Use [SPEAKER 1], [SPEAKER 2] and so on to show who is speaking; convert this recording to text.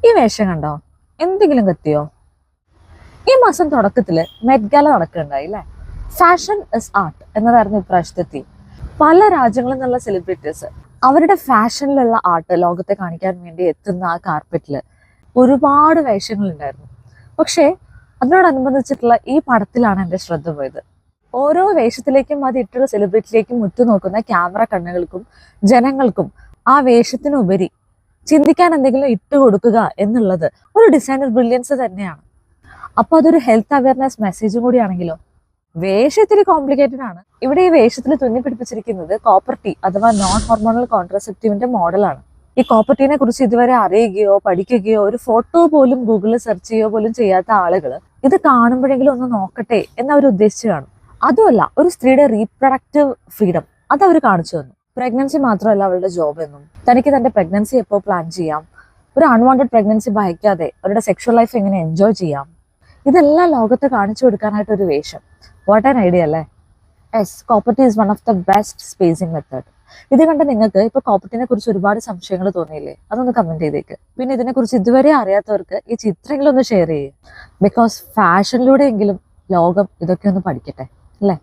[SPEAKER 1] ഈ വേഷം കണ്ടോ? എന്തെങ്കിലും കത്തിയോ? ഈ മാസം തുടക്കത്തില് മെറ്റ് ഗാല നടക്കുകയുണ്ടായി അല്ലേ? ഫാഷൻ ഇസ് ആർട്ട് എന്നതായിരുന്നു ഇപ്രാവശ്യത്തെ തീം. പല രാജ്യങ്ങളിൽ നിന്നുള്ള സെലിബ്രിറ്റീസ് അവരുടെ ഫാഷനിലുള്ള ആർട്ട് ലോകത്തെ കാണിക്കാൻ വേണ്ടി എത്തുന്ന ആ കാർപ്പറ്റില് ഒരുപാട് വേഷങ്ങൾ ഉണ്ടായിരുന്നു. പക്ഷേ അതിനോടനുബന്ധിച്ചിട്ടുള്ള ഈ പടത്തിലാണ് എൻ്റെ ശ്രദ്ധ പോയത്. ഓരോ വേഷത്തിലേക്കും അത് ഇട്ടുള്ള സെലിബ്രിറ്റിയിലേക്കും ഉറ്റുനോക്കുന്ന ക്യാമറ കണ്ണുകൾക്കും ജനങ്ങൾക്കും ആ വേഷത്തിനുപരി ചിന്തിക്കാൻ എന്തെങ്കിലും ഇട്ട് കൊടുക്കുക എന്നുള്ളത് ഒരു ഡിസൈനർ ബ്രില്യൻസ് തന്നെയാണ്. അപ്പൊ അതൊരു ഹെൽത്ത് അവയർനെസ് മെസ്സേജും കൂടിയാണെങ്കിലോ? വേഷത്തിരി കോംപ്ലിക്കേറ്റഡ് ആണ്. ഇവിടെ ഈ വേഷത്തിൽ തുന്നി പിടിപ്പിച്ചിരിക്കുന്നത് കോപ്പർ ടീ അഥവാ നോൺ ഹോർമോണൽ കോൺട്രസെപ്റ്റീവിന്റെ മോഡലാണ്. ഈ കോപ്പർ ടീനെ കുറിച്ച് ഇതുവരെ അറിയുകയോ പഠിക്കുകയോ ഒരു ഫോട്ടോ പോലും ഗൂഗിളിൽ സെർച്ച് ചെയ്യുകയോ പോലും ചെയ്യാത്ത ആളുകൾ ഇത് കാണുമ്പോഴെങ്കിലും ഒന്ന് നോക്കട്ടെ എന്ന് അവർ ഉദ്ദേശിച്ചു കാണും. അതുമല്ല, ഒരു സ്ത്രീയുടെ റീപ്രൊഡക്റ്റീവ് ഫ്രീഡം അത് അവർ കാണിച്ചു തന്നു. പ്രഗ്നൻസി മാത്രമല്ല അവളുടെ ജോബ് എന്നും, തനിക്ക് തന്റെ പ്രഗ്നൻസി എപ്പോൾ പ്ലാൻ ചെയ്യാം, ഒരു അൺവാണ്ടഡ് പ്രഗ്നൻസി ഭയക്കാതെ അവരുടെ സെക്ഷൽ ലൈഫ് എങ്ങനെ എൻജോയ് ചെയ്യാം, ഇതെല്ലാം ലോകത്ത് കാണിച്ചു കൊടുക്കാനായിട്ട് ഒരു വേഷം. വാട്ട് ആൻ ഐഡിയ അല്ലേ? Yes, copper T is one of the best spacing method. ഇത് കണ്ട് നിങ്ങൾക്ക് ഇപ്പൊ കോപ്പർ ടീനെ കുറിച്ച് ഒരുപാട് സംശയങ്ങൾ തോന്നിയില്ലേ? അതൊന്ന് കമന്റ് ചെയ്തേക്ക്. പിന്നെ ഇതിനെക്കുറിച്ച് ഇതുവരെ അറിയാത്തവർക്ക് ഈ ചിത്രങ്ങളൊന്ന് ഷെയർ ചെയ്യേ. ബിക്കോസ് ഫാഷനിലൂടെയെങ്കിലും ലോകം ഇതൊക്കെ ഒന്ന് പഠിക്കട്ടെ അല്ലേ?